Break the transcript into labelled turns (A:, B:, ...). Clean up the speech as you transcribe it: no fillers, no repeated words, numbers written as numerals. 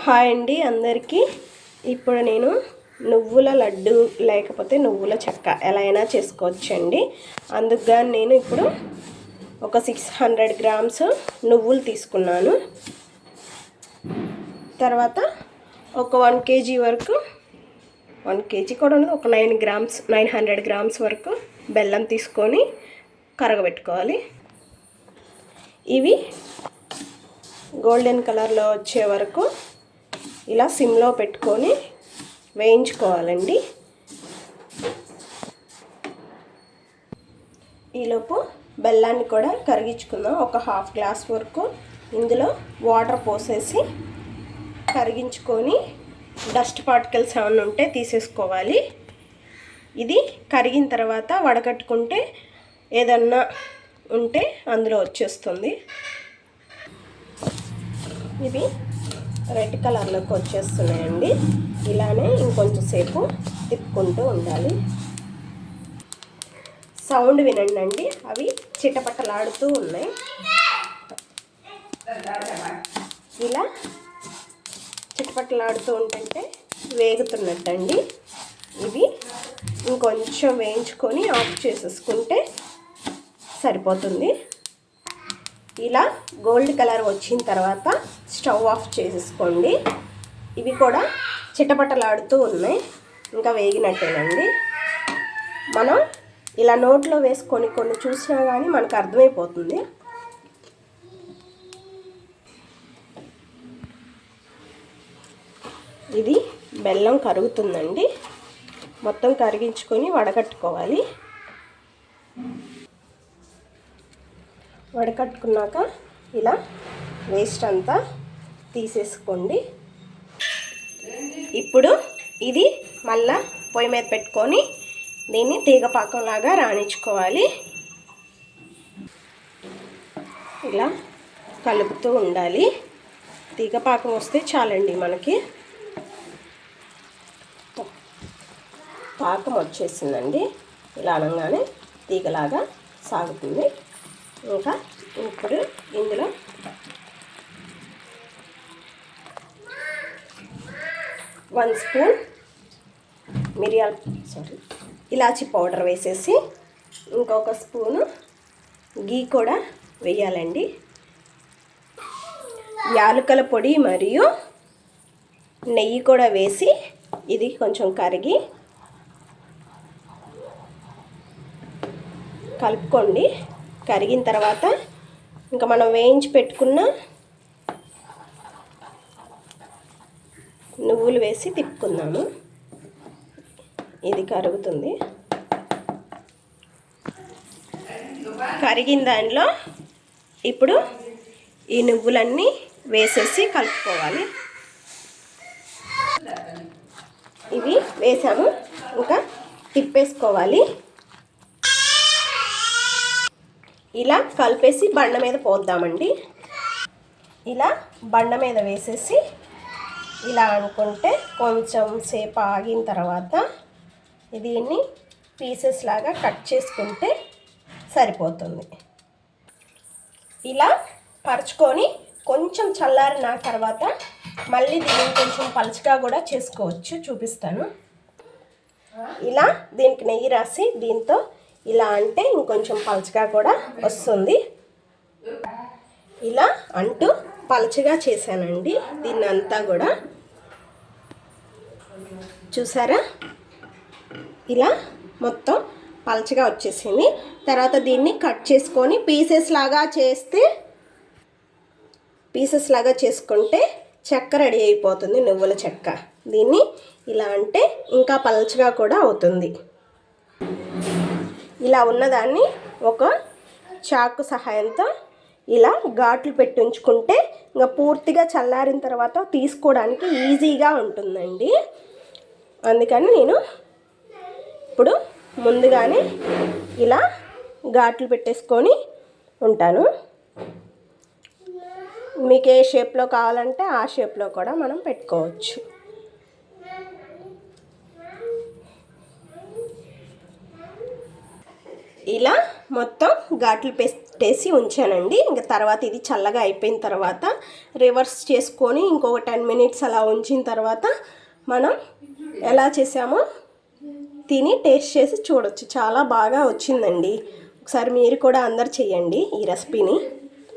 A: Hi అండి అందరికీ. ఇప్పుడు నేను నువ్వుల లడ్డు లేకపోతే నువ్వుల చెక్క ఎలా అయినా చేసుకోవచ్చండి. అందుకు నేను ఇప్పుడు ఒక 600 గ్రామ్స్ నువ్వులు తీసుకున్నాను. తర్వాత ఒక 1 kg వరకు 1 kg కూడా ఒక 900 గ్రామ్స్ వరకు బెల్లం తీసుకొని కరగబెట్టుకోవాలి. ఇవి గోల్డెన్ కలర్లో వచ్చే వరకు ఇలా సిమ్లో పెట్టుకొని వేయించుకోవాలండి. ఈలోపు బెల్లాన్ని కూడా కరిగించుకుందాం. ఒక హాఫ్ గ్లాస్ వరకు ఇందులో వాటర్ పోసేసి కరిగించుకొని డస్ట్ పార్టికల్స్ ఏమైనా ఉంటే తీసేసుకోవాలి. ఇది కరిగిన తర్వాత వడకట్టుకుంటే ఏదన్నా ఉంటే అందులో వచ్చేస్తుంది. ఇవి రెడ్ కలర్లోకి వచ్చేస్తున్నాయండి. ఇలానే ఇంకొంచెం సేపు తిప్పుకుంటూ ఉండాలి. సౌండ్ వినండి, అవి చిటపటలాడుతూ ఉన్నాయి. ఇలా చిటపటలాడుతూ ఉంటుంటే వేగుతున్నట్టండి. ఇవి ఇంకొంచెం వేయించుకొని ఆఫ్ చేసేసుకుంటే సరిపోతుంది. ఇలా గోల్డ్ కలర్ వచ్చిన తర్వాత స్టవ్ ఆఫ్ చేసేసుకోండి. ఇవి కూడా చిటపటలాడుతూ ఉన్నాయి, ఇంకా వేగినట్టేనండి. మనం ఇలా నోట్లో వేసుకొని కొన్ని చూసినా కానీ మనకు అర్థమైపోతుంది. ఇది బెల్లం కరుగుతుందండి. మొత్తం కరిగించుకొని వడకట్టుకోవాలి. వడకట్టుకున్నాక ఇలా వేస్ట్ అంతా తీసేసుకోండి. ఇప్పుడు ఇది మళ్ళా పొయ్యి మీద పెట్టుకొని దీన్ని తీగపాకంలాగా రాణించుకోవాలి. ఇలా కలుపుతూ ఉండాలి. తీగపాకం వస్తే చాలండి. మనకి పాకం వచ్చేసిందండి. ఇలా అనగానే తీగలాగా సాగుతుంది. ఇంకా ఇప్పుడు ఇందులో వన్ స్పూన్ ఇలాచీ పౌడర్ వేసేసి ఇంకొక స్పూను గీ కూడా వేయాలండి. యాలకుల పొడి మరియు నెయ్యి కూడా వేసి ఇది కొంచెం కరిగి కలుపుకోండి. కరిగిన తర్వాత ఇంకా మనం వేయించి పెట్టుకున్న నువ్వులు వేసి తిప్పుకుందాము. ఇది కరుగుతుంది. కరిగిన దానిలో ఇప్పుడు ఈ నువ్వులన్నీ వేసేసి కలుపుకోవాలి. ఇవి వేసాము, ఇంకా తిప్పేసుకోవాలి. ఇలా కలిపేసి బండ మీద పోద్దామండి. ఇలా బండ మీద వేసేసి ఇలా అనుకుంటే కొంచెం సేపు ఆగిన తర్వాత దీన్ని పీసెస్ లాగా కట్ చేసుకుంటే సరిపోతుంది. ఇలా పరుచుకొని కొంచెం చల్లారిన తర్వాత మళ్ళీ దీన్ని కొంచెం పలుచగా కూడా చేసుకోవచ్చు, చూపిస్తాను. ఇలా దీనికి నెయ్యి రాసి దీంతో ఇలా అంటే ఇంకొంచెం పలుచగా కూడా వస్తుంది. ఇలా అంటూ పలుచగా చేశానండి దీన్ని అంతా కూడా. చూసారా, ఇలా మొత్తం పలుచగా వచ్చేసింది. తర్వాత దీన్ని కట్ చేసుకొని పీసెస్ లాగా చేసుకుంటే చెక్క రెడీ అయిపోతుంది, నువ్వుల చెక్క. దీన్ని ఇలా అంటే ఇంకా పలుచగా కూడా అవుతుంది. ఇలా ఉన్నదాన్ని ఒక చాకు సహాయంతో ఇలా ఘాట్లు పెట్టి ఉంచుకుంటే ఇంకా పూర్తిగా చల్లారిన తర్వాత తీసుకోవడానికి ఈజీగా ఉంటుందండి. అందుకని నేను ఇప్పుడు ముందుగానే ఇలా ఘాట్లు పెట్టేసుకొని ఉంటాను. మీకు ఏ షేప్లో కావాలంటే ఆ షేప్లో కూడా మనం పెట్టుకోవచ్చు. ఇలా మొత్తం ఘాట్లు పెట్టేసి ఉంచానండి. ఇంకా తర్వాత ఇది చల్లగా అయిపోయిన తర్వాత రివర్స్ చేసుకొని ఇంకొక 10 మినిట్స్ అలా ఉంచిన తర్వాత మనం ఎలా చేసామో తిని టేస్ట్ చేసి చూడొచ్చు. చాలా బాగా వచ్చిందండి. ఒకసారి మీరు కూడా అందరు చేయండి ఈ రెసిపీని.